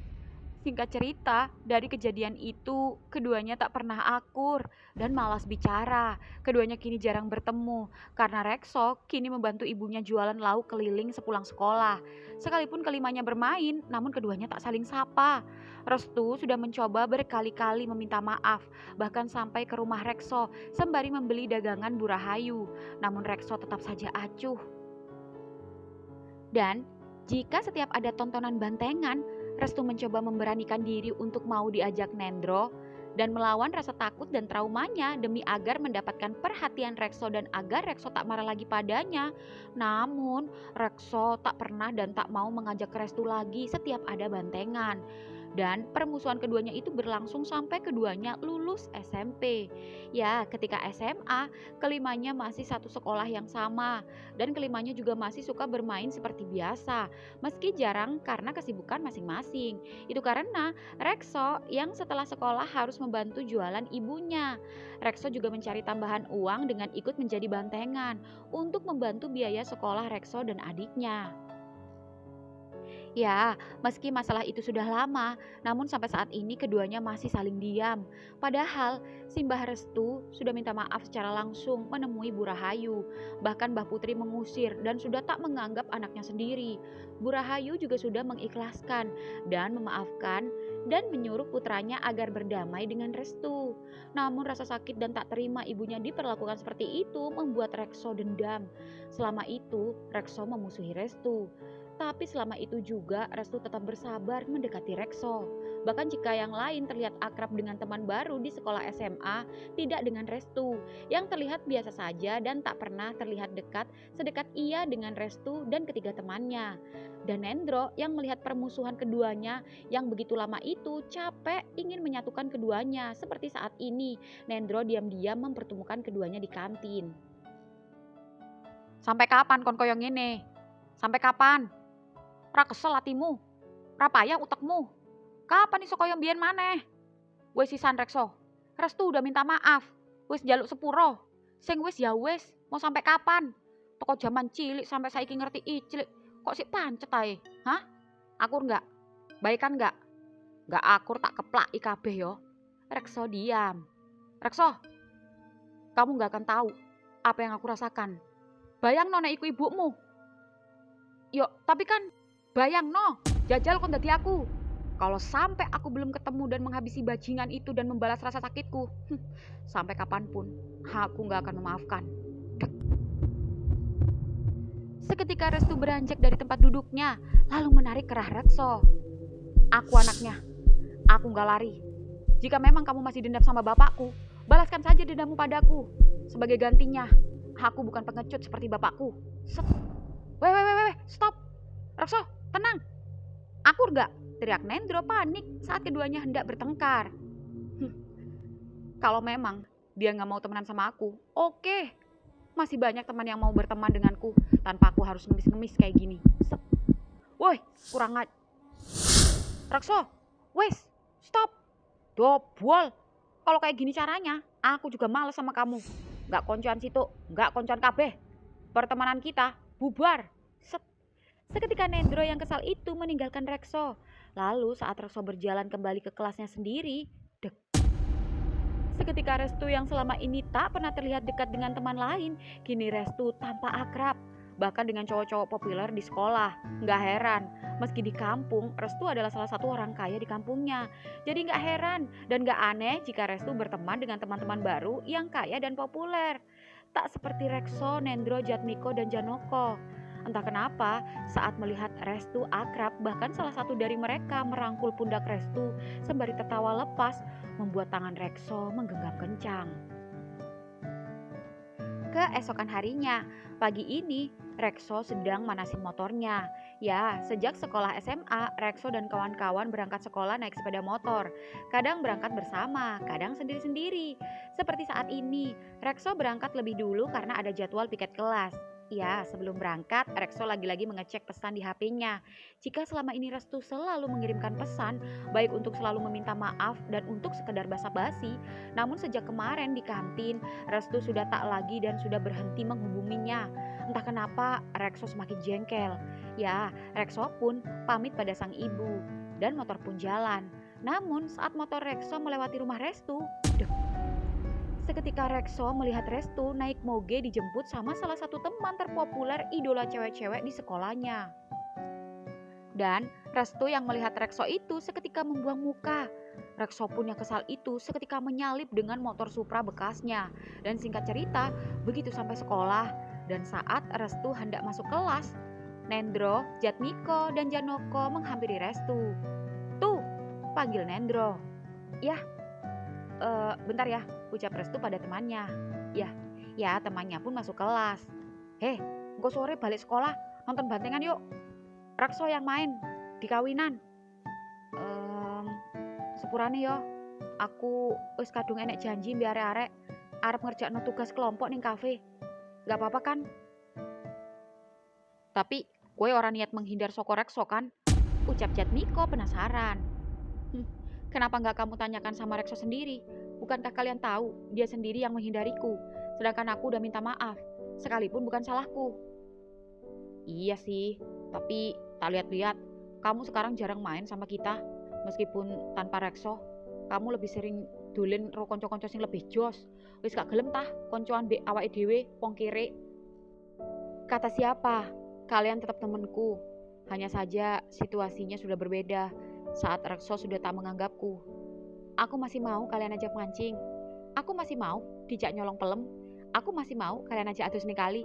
singkat cerita, dari kejadian itu, keduanya tak pernah akur dan malas bicara. Keduanya kini jarang bertemu, karena Rekso kini membantu ibunya jualan lauk keliling sepulang sekolah. Sekalipun kelimanya bermain, namun keduanya tak saling sapa. Restu sudah mencoba berkali-kali meminta maaf, bahkan sampai ke rumah Rekso, sembari membeli dagangan Bu Rahayu. Namun Rekso tetap saja acuh. Dan jika setiap ada tontonan bantengan, Restu mencoba memberanikan diri untuk mau diajak Nendro dan melawan rasa takut dan traumanya demi agar mendapatkan perhatian Rekso dan agar Rekso tak marah lagi padanya. Namun Rekso tak pernah dan tak mau mengajak Restu lagi setiap ada bantengan. Dan permusuhan keduanya itu berlangsung sampai keduanya lulus SMP. Ya, ketika SMA, kelimanya masih satu sekolah yang sama. Dan kelimanya juga masih suka bermain seperti biasa, meski jarang karena kesibukan masing-masing. Itu karena Rekso yang setelah sekolah harus membantu jualan ibunya. Rekso juga mencari tambahan uang dengan ikut menjadi bantengan untuk membantu biaya sekolah Rekso dan adiknya. Ya, meski masalah itu sudah lama, namun sampai saat ini keduanya masih saling diam. Padahal, Simbah Restu sudah minta maaf secara langsung menemui Bu Rahayu. Bahkan Mbah Putri mengusir dan sudah tak menganggap anaknya sendiri. Bu Rahayu juga sudah mengikhlaskan dan memaafkan dan menyuruh putranya agar berdamai dengan Restu. Namun rasa sakit dan tak terima ibunya diperlakukan seperti itu membuat Rekso dendam. Selama itu, Rekso memusuhi Restu. Tapi selama itu juga Restu tetap bersabar mendekati Rekso. Bahkan jika yang lain terlihat akrab dengan teman baru di sekolah SMA, tidak dengan Restu, yang terlihat biasa saja dan tak pernah terlihat sedekat ia dengan Restu dan ketiga temannya. Dan Nendro yang melihat permusuhan keduanya yang begitu lama itu capek ingin menyatukan keduanya. Seperti saat ini, Nendro diam-diam mempertemukan keduanya di kantin. Sampai kapan kon koyong ini? Sampai kapan? Ra kesel atimu, ra payah utekmu. Kapan iso koyo mbiyen maneh? Wis sisan Rekso. Restu udah minta maaf. Wis njaluk sepuro. Sing wis ya wis, mau sampai kapan? Toko jaman cilik sampai saiki ngerti icilik. Kok sik pancet ae? Hah? Akur enggak? Baikan enggak? Enggak akur tak keplaki kabeh yo. Rekso diam. Rekso, kamu enggak akan tahu apa yang aku rasakan. Bayang nek iku ibumu. Yo, tapi kan bayang no, jajal kon dadi aku. Kalau sampai aku belum ketemu dan menghabisi bajingan itu dan membalas rasa sakitku, sampai kapanpun aku gak akan memaafkan. Seketika Restu beranjak dari tempat duduknya, lalu menarik kerah Rekso. Aku anaknya, aku gak lari. Jika memang kamu masih dendam sama bapakku, balaskan saja dendammu padaku. Sebagai gantinya, aku bukan pengecut seperti bapakku. Weh, stop. Rekso, tenang. Akur gak? Teriak Nendro panik saat keduanya hendak bertengkar. Kalau memang dia gak mau temenan sama aku, oke. Masih banyak teman yang mau berteman denganku tanpa aku harus ngemis-ngemis kayak gini. Woi, kurang aja. Rekso, wes, stop. Dobol. Kalau kayak gini caranya, aku juga males sama kamu. Gak koncoan situ, gak koncoan kabeh. Pertemanan kita bubar. Seketika Nendro yang kesal itu meninggalkan Rekso. Lalu saat Rekso berjalan kembali ke kelasnya sendiri, seketika Restu yang selama ini tak pernah terlihat dekat dengan teman lain, kini Restu tampak akrab. Bahkan dengan cowok-cowok populer di sekolah. Nggak heran, meski di kampung, Restu adalah salah satu orang kaya di kampungnya. Jadi nggak heran dan nggak aneh jika Restu berteman dengan teman-teman baru yang kaya dan populer. Tak seperti Rekso, Nendro, Jatmiko, dan Janoko. Entah kenapa, saat melihat Restu akrab, bahkan salah satu dari mereka merangkul pundak Restu sembari tertawa lepas, membuat tangan Rekso menggenggam kencang. Keesokan harinya, pagi ini Rekso sedang manasin motornya. Ya, sejak sekolah SMA, Rekso dan kawan-kawan berangkat sekolah naik sepeda motor. Kadang berangkat bersama, kadang sendiri-sendiri. Seperti saat ini, Rekso berangkat lebih dulu karena ada jadwal piket kelas. Ya, sebelum berangkat, Rekso lagi-lagi mengecek pesan di HP-nya. Jika selama ini Restu selalu mengirimkan pesan, baik untuk selalu meminta maaf dan untuk sekedar basa-basi, namun sejak kemarin di kantin, Restu sudah tak lagi dan sudah berhenti menghubunginya. Entah kenapa Rekso semakin jengkel. Ya, Rekso pun pamit pada sang ibu dan motor pun jalan. Namun saat motor Rekso melewati rumah Restu, seketika Rekso melihat Restu naik moge dijemput sama salah satu teman terpopuler idola cewek-cewek di sekolahnya. Dan Restu yang melihat Rekso itu seketika membuang muka. Rekso pun yang kesal itu seketika menyalip dengan motor Supra bekasnya. Dan singkat cerita, begitu sampai sekolah dan saat Restu hendak masuk kelas, Nendro, Jatmiko, dan Janoko menghampiri Restu. "Tuh," panggil Nendro. "Yah, bentar ya," ucap Restu pada temannya. Ya, temannya pun masuk kelas. "Heh, engko sore balik sekolah nonton bantengan yuk. Rekso yang main di kawinan." Sepurane yo, aku wis kadung enek janji mbi arek-arek arep ngerjakno tugas kelompok ning kafe. Gak apa-apa kan? Tapi gue ora niat menghindar soko Rekso kan? Ucap Jatmiko penasaran. Kenapa gak kamu tanyakan sama Rekso sendiri? Bukankah kalian tahu dia sendiri yang menghindariku, sedangkan aku udah minta maaf, sekalipun bukan salahku. Iya sih, tapi tak lihat-lihat kamu sekarang jarang main sama kita. Meskipun tanpa Rekso, kamu lebih sering dolen ro konco-konco sing lebih jos. Wis gak gelem tah koncoan mbek awake dhewe wong kere. Kata siapa? Kalian tetap temanku. Hanya saja situasinya sudah berbeda saat Rekso sudah tak menganggapku. Aku masih mau kalian ajak mancing. Aku masih mau dijak nyolong pelem. Aku masih mau kalian ajak adus nikali.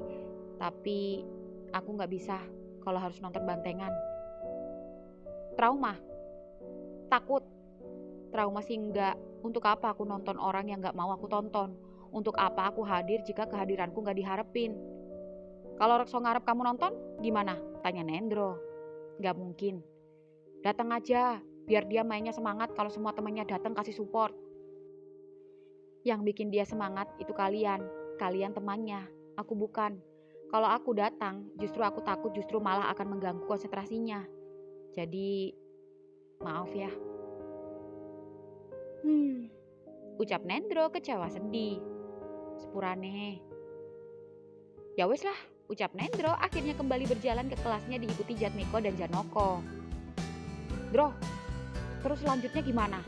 Tapi aku gak bisa kalau harus nonton bantengan. Trauma. Takut. Trauma sih enggak. Untuk apa aku nonton orang yang gak mau aku tonton? Untuk apa aku hadir jika kehadiranku gak diharapin? Kalau Rekso ngarep kamu nonton, gimana? Tanya Nendro. Gak mungkin. Datang aja, biar dia mainnya semangat kalau semua temannya datang kasih support. Yang bikin dia semangat itu kalian temannya, aku bukan. Kalau aku datang, justru aku takut justru malah akan mengganggu konsentrasinya. Jadi, maaf ya. Ucap Nendro kecewa sedih. Sepurane. Ya wis lah, ucap Nendro akhirnya kembali berjalan ke kelasnya diikuti Jatmiko dan Janoko. Dro, terus selanjutnya gimana?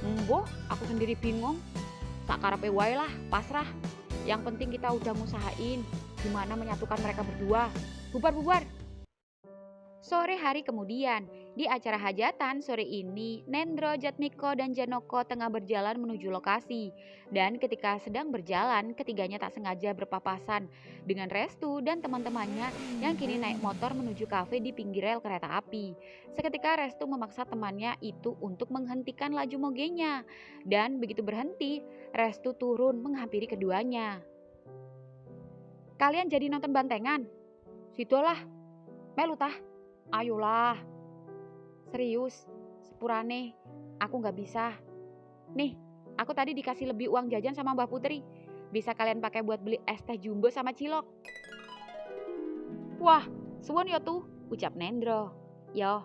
Mboh, aku sendiri bingung. Sakarepe wae lah, pasrah. Yang penting kita udah ngusahain gimana menyatukan mereka berdua. Bubar. Sore hari kemudian, di acara hajatan sore ini, Nendro, Jatmiko, dan Janoko tengah berjalan menuju lokasi. Dan ketika sedang berjalan, ketiganya tak sengaja berpapasan dengan Restu dan teman-temannya yang kini naik motor menuju kafe di pinggir rel kereta api. Seketika Restu memaksa temannya itu untuk menghentikan laju mogenya. Dan begitu berhenti, Restu turun menghampiri keduanya. "Kalian jadi nonton bantengan? Sidolah, melu tah. Ayolah." "Serius, sepurane, aku gak bisa. Nih, aku tadi dikasih lebih uang jajan sama Mbak Putri. Bisa kalian pakai buat beli es teh jumbo sama cilok." "Wah, suwon ya tuh," ucap Nendro. "Yo,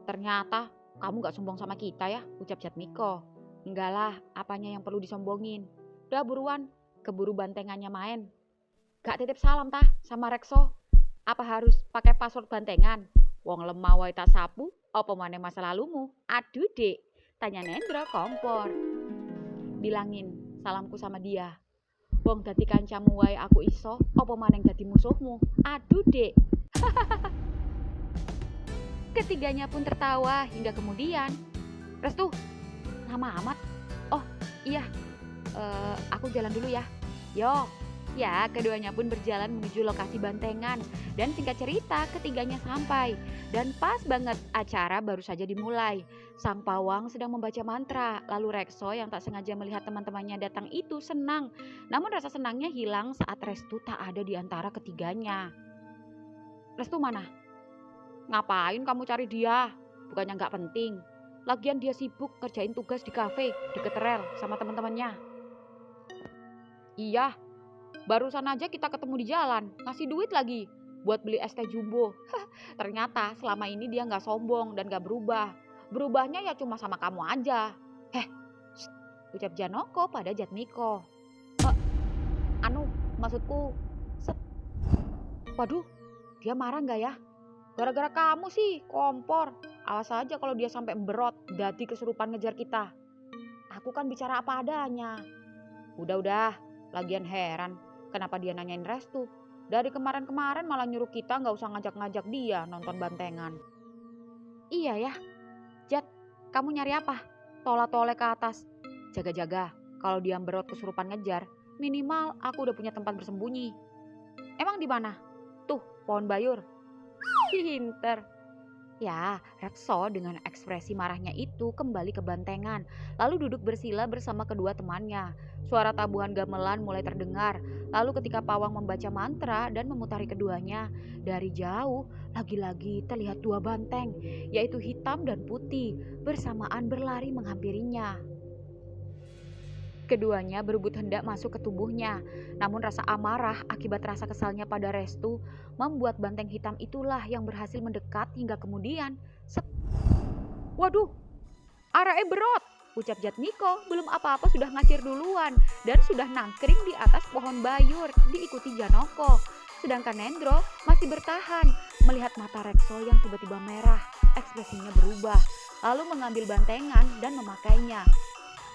ternyata kamu gak sombong sama kita ya," ucap Jatmiko. "Enggak lah, apanya yang perlu disombongin. Udah buruan, keburu bantengannya main. Gak titip salam tah sama Rekso. Apa harus pakai password bantengan? Wong lemah wae tak sapu, apa maneh masa lalumu? Aduh dek," tanya Nendro kompor. "Bilangin salamku sama dia. Wong dadi kancamu wae aku iso, apa maneh dadi musuhmu? Aduh dek." Ketiganya pun tertawa hingga kemudian, "Restu, lama amat. Oh iya, aku jalan dulu ya. Yo, Ya, keduanya pun berjalan menuju lokasi bantengan. Dan singkat cerita, ketiganya sampai. Dan pas banget acara baru saja dimulai. Sang pawang sedang membaca mantra. Lalu Rekso yang tak sengaja melihat teman-temannya datang itu senang. Namun rasa senangnya hilang saat Restu tak ada di antara ketiganya. Restu mana? Ngapain kamu cari dia? Bukannya nggak penting. Lagian dia sibuk kerjain tugas di kafe deket rel sama teman-temannya. Iya, barusan aja kita ketemu di jalan, ngasih duit lagi buat beli es teh jumbo. Ternyata selama ini dia nggak sombong dan nggak berubah. Berubahnya ya cuma sama kamu aja. Heh, shh, ucap Janoko pada Jatmiko. Anu, maksudku, set. Waduh, dia marah nggak ya? Gara-gara kamu sih, kompor. Awas aja kalau dia sampai berot, dadi kesurupan ngejar kita. Aku kan bicara apa adanya. Udah, lagian heran. Kenapa dia nanyain Restu? Dari kemarin-kemarin malah nyuruh kita nggak usah ngajak-ngajak dia nonton bantengan. Iya ya, Jat, kamu nyari apa? Tola-tole ke atas. Jaga-jaga, kalau dia berot kesurupan ngejar, minimal aku udah punya tempat bersembunyi. Emang di mana? Tuh, pohon bayur. Pinter. Ya, Rekso dengan ekspresi marahnya itu kembali ke bantengan, lalu duduk bersila bersama kedua temannya. Suara tabuhan gamelan mulai terdengar, lalu ketika pawang membaca mantra dan memutari keduanya, dari jauh lagi-lagi terlihat dua banteng, yaitu hitam dan putih, bersamaan berlari menghampirinya. Keduanya berebut hendak masuk ke tubuhnya, namun rasa amarah akibat rasa kesalnya pada Restu membuat banteng hitam itulah yang berhasil mendekat hingga kemudian, set. Waduh, arake berot, ucap Jatmiko, belum apa-apa sudah ngacir duluan dan sudah nangkring di atas pohon bayur diikuti Janoko. Sedangkan Nendro masih bertahan melihat mata Rekso yang tiba-tiba merah, ekspresinya berubah, lalu mengambil bantengan dan memakainya.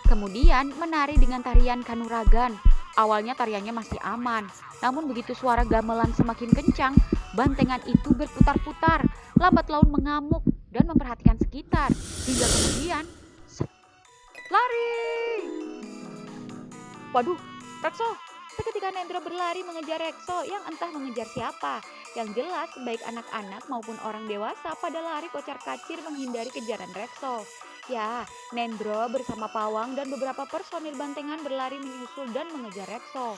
Kemudian menari dengan tarian kanuragan. Awalnya tariannya masih aman, namun begitu suara gamelan semakin kencang, bantengan itu berputar-putar, lambat laun mengamuk dan memperhatikan sekitar. Hingga kemudian, set, lari! Waduh, Rekso! Seketika Nendro berlari mengejar Rekso yang entah mengejar siapa. Yang jelas baik anak-anak maupun orang dewasa pada lari kocar-kacir menghindari kejaran Rekso. Ya, Nendro bersama Pawang dan beberapa personil bantengan berlari menyusul dan mengejar Rekso.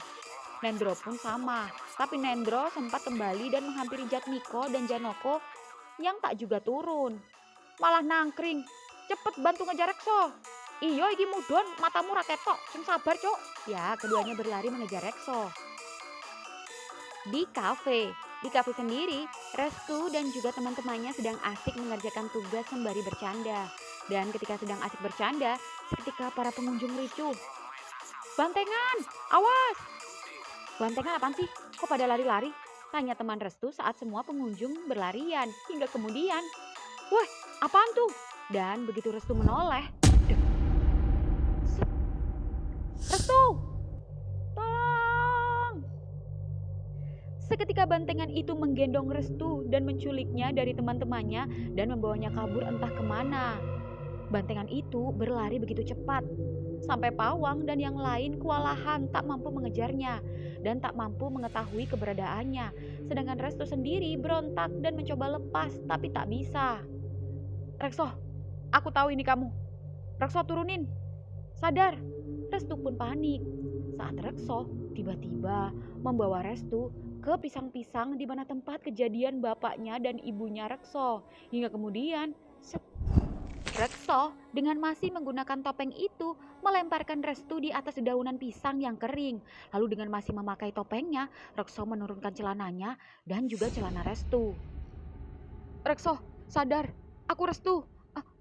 Nendro pun sama, tapi Nendro sempat kembali dan menghampiri Jatmiko dan Janoko yang tak juga turun. Malah nangkring, cepet bantu ngejar Rekso. Iyo iki mudon, matamu ra ketok, sing sabar cuk. Ya, keduanya berlari mengejar Rekso. Di kafe sendiri, Restu dan juga teman-temannya sedang asik mengerjakan tugas sembari bercanda. Dan ketika sedang asik bercanda, seketika para pengunjung ricuh. Bantengan, awas! Bantengan apaan sih? Kok pada lari-lari? Tanya teman Restu saat semua pengunjung berlarian. Hingga kemudian, wah, apaan tuh? Dan begitu Restu menoleh, Restu, tolong! Seketika bantengan itu menggendong Restu dan menculiknya dari teman-temannya dan membawanya kabur entah kemana. Bantengan itu berlari begitu cepat, sampai Pawang dan yang lain kewalahan tak mampu mengejarnya dan tak mampu mengetahui keberadaannya. Sedangkan Restu sendiri berontak dan mencoba lepas tapi tak bisa. Rekso, aku tahu ini kamu. Rekso turunin, sadar. Restu pun panik saat Rekso tiba-tiba membawa Restu ke pisang-pisang di mana tempat kejadian bapaknya dan ibunya Rekso. Hingga kemudian, Rekso dengan masih menggunakan topeng itu melemparkan Restu di atas dedaunan pisang yang kering. Lalu dengan masih memakai topengnya, Rekso menurunkan celananya dan juga celana Restu. Rekso, sadar, aku Restu,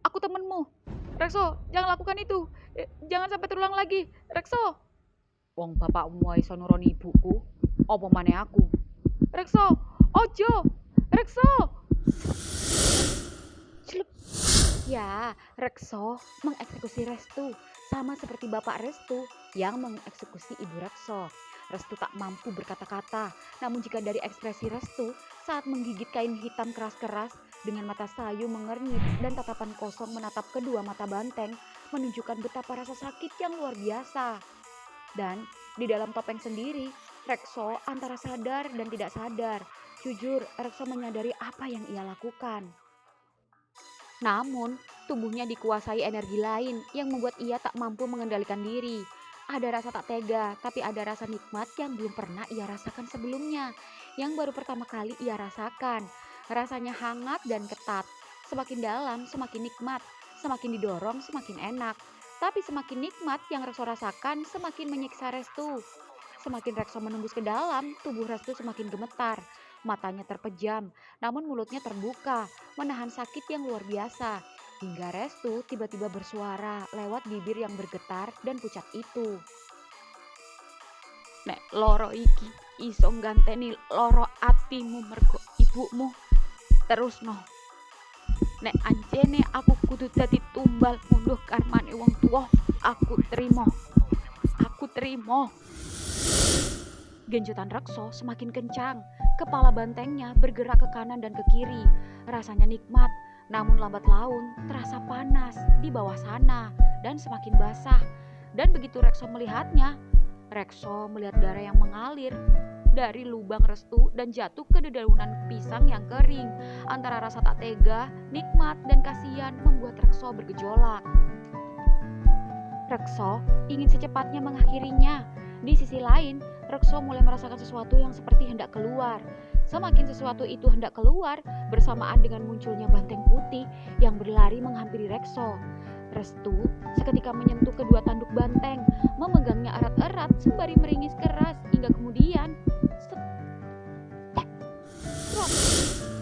aku temenmu. Rekso, jangan lakukan itu. Jangan sampai terulang lagi. Rekso. Wong bapakmu wae iso nuruni ibuku, apa maneh aku? Rekso, ojo. Rekso. Celup. Ya, Rekso mengeksekusi Restu sama seperti bapak Restu yang mengeksekusi ibu Rekso. Restu tak mampu berkata-kata, namun jika dari ekspresi Restu saat menggigit kain hitam keras-keras dengan mata sayu mengernyit dan tatapan kosong menatap kedua mata banteng menunjukkan betapa rasa sakit yang luar biasa. Dan di dalam topeng sendiri Rekso antara sadar dan tidak sadar. Jujur, Rekso menyadari apa yang ia lakukan. Namun, tubuhnya dikuasai energi lain yang membuat ia tak mampu mengendalikan diri. Ada rasa tak tega, tapi ada rasa nikmat yang belum pernah ia rasakan sebelumnya. Yang baru pertama kali ia rasakan. Rasanya hangat dan ketat. Semakin dalam, semakin nikmat. Semakin didorong, semakin enak. Tapi semakin nikmat yang Rekso rasakan, semakin menyiksa Restu. Semakin Rekso menembus ke dalam, tubuh Restu semakin gemetar. Matanya terpejam, namun mulutnya terbuka, menahan sakit yang luar biasa. Hingga Restu tiba-tiba bersuara lewat bibir yang bergetar dan pucat itu. Nek loro iki iso ngganteni loro atimu mergo ibumu. Terus no. Nek anjene aku kudu dadi tumbal munduh karmane wong tuwa, aku terima. Aku terima. Genjotan Rekso semakin kencang. Kepala bantengnya bergerak ke kanan dan ke kiri. Rasanya nikmat, namun lambat laun terasa panas di bawah sana dan semakin basah. Dan begitu Rekso melihatnya, Rekso melihat darah yang mengalir dari lubang Restu dan jatuh ke dedaunan pisang yang kering. Antara rasa tak tega, nikmat, dan kasihan membuat Rekso bergejolak. Rekso ingin secepatnya mengakhirinya. Di sisi lain, Rekso mulai merasakan sesuatu yang seperti hendak keluar. Semakin sesuatu itu hendak keluar, bersamaan dengan munculnya banteng putih yang berlari menghampiri Rekso. Restu seketika menyentuh kedua tanduk banteng, memegangnya erat-erat sembari meringis keras hingga kemudian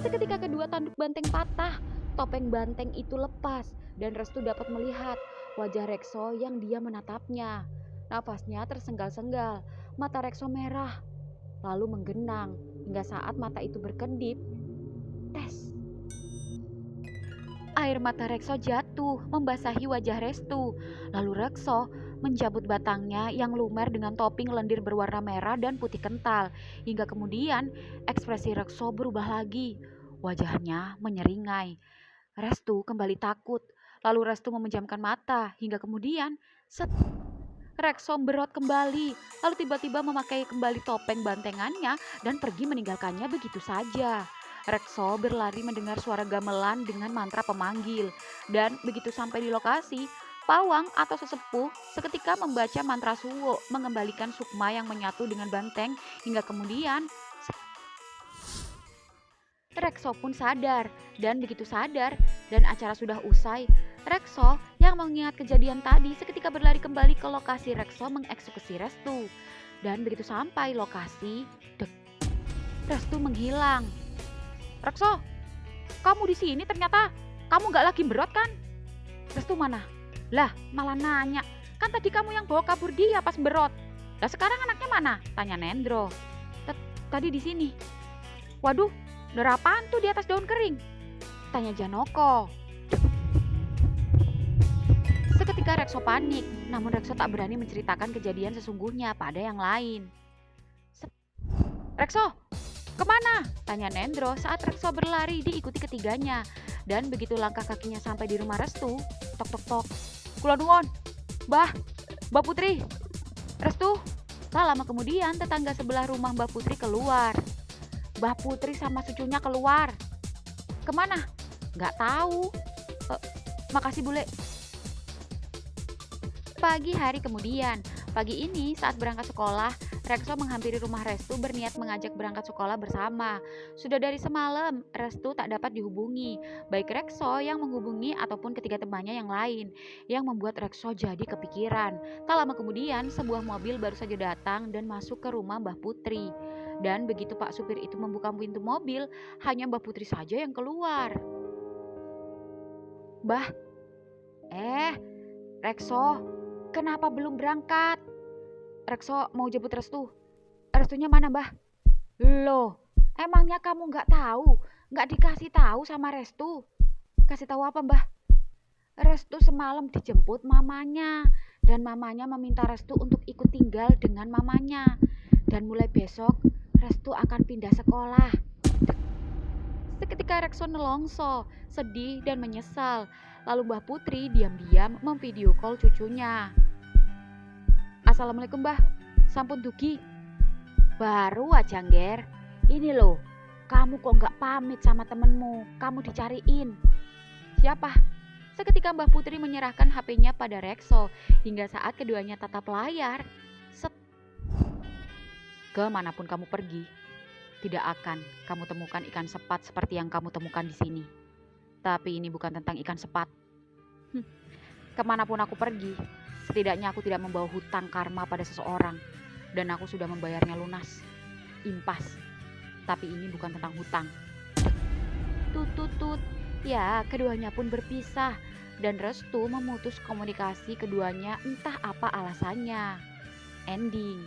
seketika kedua tanduk banteng patah, topeng banteng itu lepas dan Restu dapat melihat wajah Rekso yang dia menatapnya. Nafasnya tersenggal-senggal, mata Rekso merah, lalu menggenang hingga saat mata itu berkedip. Tes. Air mata Rekso jatuh membasahi wajah Restu. Lalu Rekso mencabut batangnya yang lumer dengan topping lendir berwarna merah dan putih kental. Hingga kemudian ekspresi Rekso berubah lagi. Wajahnya menyeringai. Restu kembali takut. Lalu Restu memejamkan mata hingga kemudian Rekso berot kembali, lalu tiba-tiba memakai kembali topeng bantengannya dan pergi meninggalkannya begitu saja. Rekso berlari mendengar suara gamelan dengan mantra pemanggil. Dan begitu sampai di lokasi, pawang atau sesepuh seketika membaca mantra suwo mengembalikan sukma yang menyatu dengan banteng hingga kemudian Rekso pun sadar. Dan begitu sadar dan acara sudah usai, Rekso yang mengingat kejadian tadi seketika berlari kembali ke lokasi. Rekso mengeksekusi Restu. Dan begitu sampai lokasi, Restu menghilang. Rekso, kamu di sini ternyata. Kamu gak lagi berot kan? Restu mana? Lah, malah nanya. Kan tadi kamu yang bawa kabur dia pas berot. Lah sekarang anaknya mana? Tanya Nendro. Tadi di sini. Waduh, darah apaan tuh di atas daun kering? Tanya Janoko. Seketika Rekso panik, namun Rekso tak berani menceritakan kejadian sesungguhnya pada yang lain. Rekso, kemana? Tanya Nendro saat Rekso berlari diikuti ketiganya. Dan begitu langkah kakinya sampai di rumah Restu, tok tok tok. Kula nuwun, Mbah Putri, Restu. Tak lama kemudian tetangga sebelah rumah Mbah Putri keluar. Mbah Putri sama cucunya keluar. Kemana? Gak tahu. Makasih bule. Pagi hari kemudian, pagi ini saat berangkat sekolah, Rekso menghampiri rumah Restu berniat mengajak berangkat sekolah bersama. Sudah dari semalam, Restu tak dapat dihubungi, baik Rekso yang menghubungi ataupun ketiga temannya yang lain, yang membuat Rekso jadi kepikiran. Tak lama kemudian, sebuah mobil baru saja datang dan masuk ke rumah Mbah Putri. Dan begitu Pak supir itu membuka pintu mobil, hanya Mbah Putri saja yang keluar. Mbah, Rekso, kenapa belum berangkat? Rekso mau jemput Restu. Restunya mana, Mbah? Loh, emangnya kamu nggak tahu? Nggak dikasih tahu sama Restu? Kasih tahu apa, Mbah? Restu semalam dijemput mamanya. Dan mamanya meminta Restu untuk ikut tinggal dengan mamanya. Dan mulai besok, Restu akan pindah sekolah. Seketika Rekso nelongso, sedih dan menyesal. Lalu Mbah Putri diam-diam memvideo call cucunya. Assalamualaikum Mbah, sampun dugi. Baru aja, Ngger. Ini loh, kamu kok nggak pamit sama temenmu? Kamu dicariin. Siapa? Seketika Mbah Putri menyerahkan HP-nya pada Rekso hingga saat keduanya tatap layar. Set. Kemanapun kamu pergi, tidak akan kamu temukan ikan sepat seperti yang kamu temukan di sini. Tapi ini bukan tentang ikan sepat. Kemanapun aku pergi, setidaknya aku tidak membawa hutang karma pada seseorang. Dan aku sudah membayarnya lunas. Impas. Tapi ini bukan tentang hutang. Tut. Ya, keduanya pun berpisah. Dan Restu memutus komunikasi keduanya entah apa alasannya. Ending.